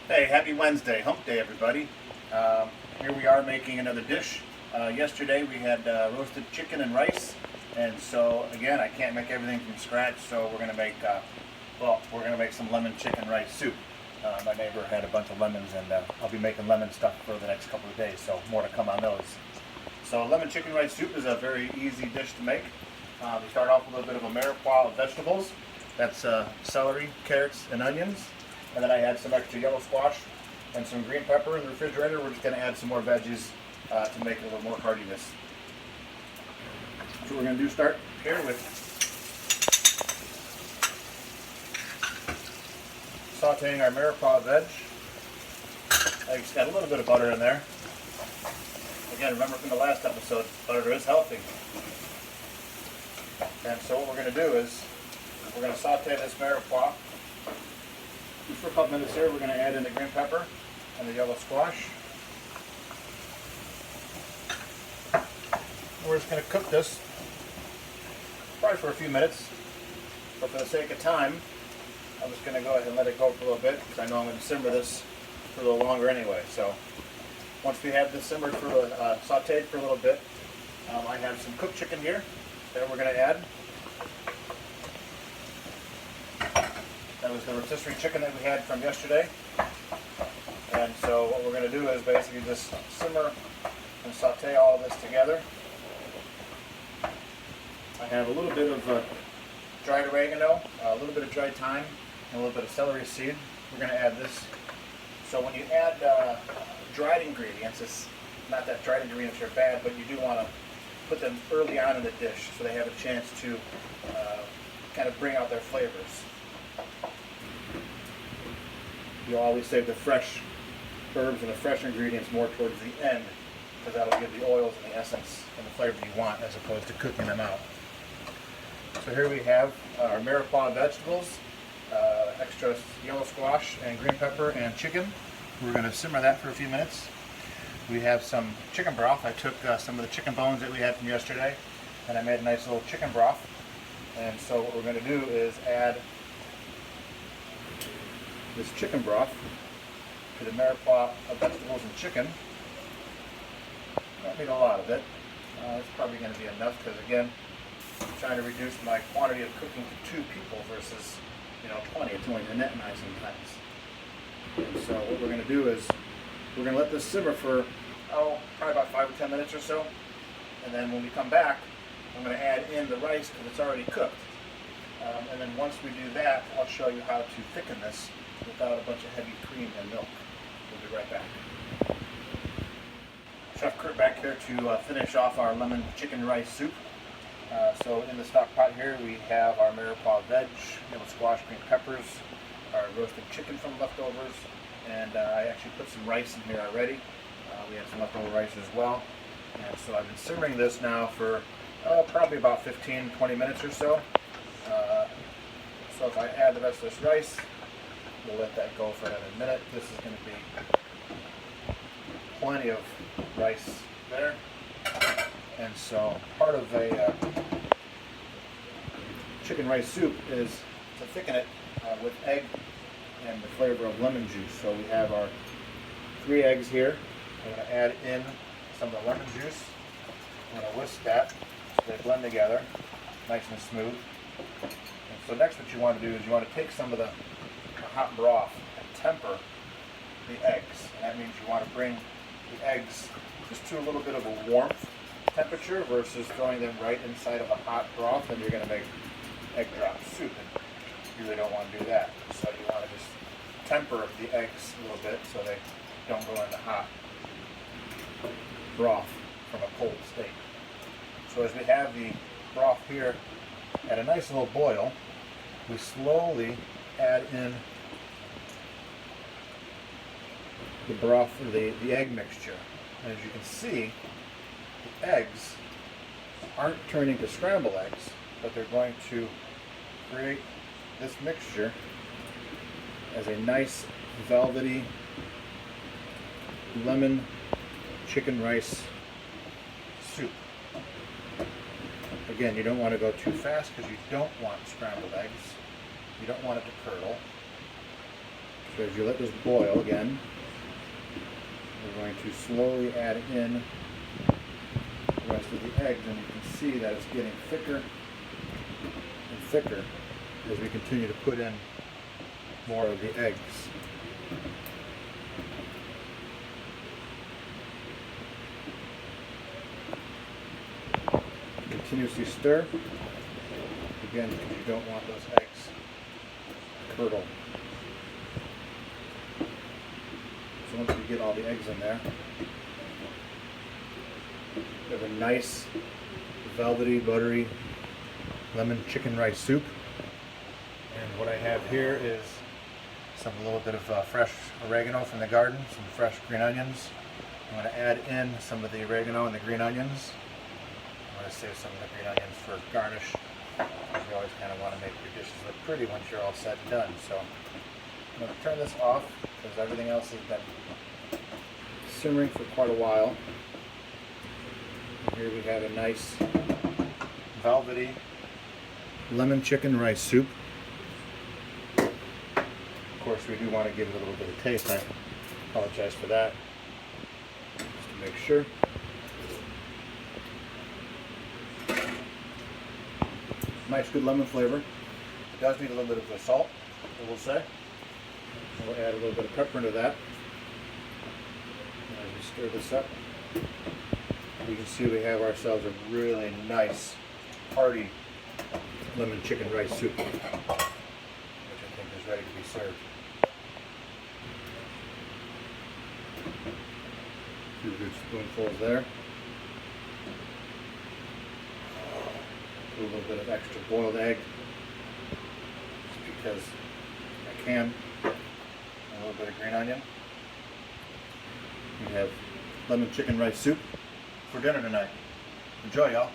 Hey, happy Wednesday, hump day everybody. Here we are making another dish. Yesterday we had roasted chicken and rice, and so again I can't make everything from scratch, so we're going to make some lemon chicken rice soup. My neighbor had a bunch of lemons, and I'll be making lemon stuff for the next couple of days, so more to come on those. So lemon chicken rice soup is a very easy dish to make. We start off with a little bit of a mirepoix of vegetables. That's celery, carrots, and onions. And then I had some extra yellow squash and some green pepper in the refrigerator. We're just going to add some more veggies to make it a little more heartiness. So we're going to start here with sauteing our mirepoix veg. I just got a little bit of butter in there. Again, remember from the last episode, butter is healthy. And so what we're going to do is we're going to saute this mirepoix. For a couple minutes here, we're going to add in the green pepper and the yellow squash. And we're just going to cook this probably for a few minutes, but for the sake of time, I'm just going to go ahead and let it go for a little bit because I know I'm going to simmer this for a little longer anyway. So once we have this simmered for sauteed for a little bit, I have some cooked chicken here that we're going to add. That was the rotisserie chicken that we had from yesterday. And so what we're going to do is basically just simmer and saute all of this together. I have a little bit of dried oregano, a little bit of dried thyme, and a little bit of celery seed. We're going to add this. So when you add dried ingredients, it's not that dried ingredients are bad, but you do want to put them early on in the dish so they have a chance to kind of bring out their flavors. You'll always save the fresh herbs and the fresh ingredients more towards the end because that'll give the oils and the essence and the flavor you want as opposed to cooking them out. So here we have our mirepoix vegetables, extra yellow squash and green pepper and chicken. We're going to simmer that for a few minutes. We have some chicken broth. I took some of the chicken bones that we had from yesterday and I made a nice little chicken broth. And so what we're going to do is add this chicken broth to the mirepoix of vegetables and chicken. Don't need a lot of it. It's probably going to be enough because again, I'm trying to reduce my quantity of cooking to 2 people versus 20. It's only a net and I sometimes. And so what we're going to do is we're going to let this simmer for probably about 5 or 10 minutes or so. And then when we come back, I'm going to add in the rice because it's already cooked. And then once we do that, I'll show you how to thicken this without a bunch of heavy cream and milk. We'll be right back. Chef Kurt back here to finish off our lemon chicken rice soup. So in the stock pot here we have our mirepoix veg, yellow squash, green peppers, our roasted chicken from leftovers, and I actually put some rice in here already. We have some leftover rice as well. And so I've been simmering this now for probably about 15-20 minutes or so. So if I add the rest of this rice, we'll let that go for another minute. This is going to be plenty of rice there. And so part of a chicken rice soup is to thicken it with egg and the flavor of lemon juice. So we have our 3 eggs here. I'm going to add in some of the lemon juice. I'm going to whisk that so they blend together nice and smooth. And so next what you want to do is you want to take some of the hot broth and temper the eggs. And that means you want to bring the eggs just to a little bit of a warmth temperature versus throwing them right inside of a hot broth, and you're going to make egg drop soup. And you really don't want to do that. So you want to just temper the eggs a little bit so they don't go into hot broth from a cold state. So as we have the broth here at a nice little boil, we slowly add in the broth, the egg mixture. And as you can see, the eggs aren't turning to scrambled eggs, but they're going to create this mixture as a nice velvety lemon chicken rice soup. Again, you don't want to go too fast because you don't want scrambled eggs. You don't want it to curdle. So as you let this boil again, we're going to slowly add in the rest of the eggs, and you can see that it's getting thicker and thicker as we continue to put in more of the eggs. Continuously stir, again, because you don't want those eggs to curdle. So once we get all the eggs in there, we have a nice velvety, buttery lemon chicken rice soup. And what I have here is a little bit of fresh oregano from the garden, some fresh green onions. I'm going to add in some of the oregano and the green onions. I'm going to save some of the green onions for garnish. You always kind of want to make your dishes look pretty once you're all set and done. So I'm going to turn this off because everything else has been simmering for quite a while. And here we have a nice velvety lemon chicken rice soup. Of course, we do want to give it a little bit of taste. I apologize for that. Just to make sure. Nice, good lemon flavor. It does need a little bit of salt, I will say. We'll add a little bit of pepper into that. As we stir this up, you can see we have ourselves a really nice, hearty lemon chicken rice soup, which I think is ready to be served. Two good spoonfuls there. A little bit of extra boiled egg, just because I can. A little bit of green onion. We have lemon chicken rice soup for dinner tonight. Enjoy, y'all.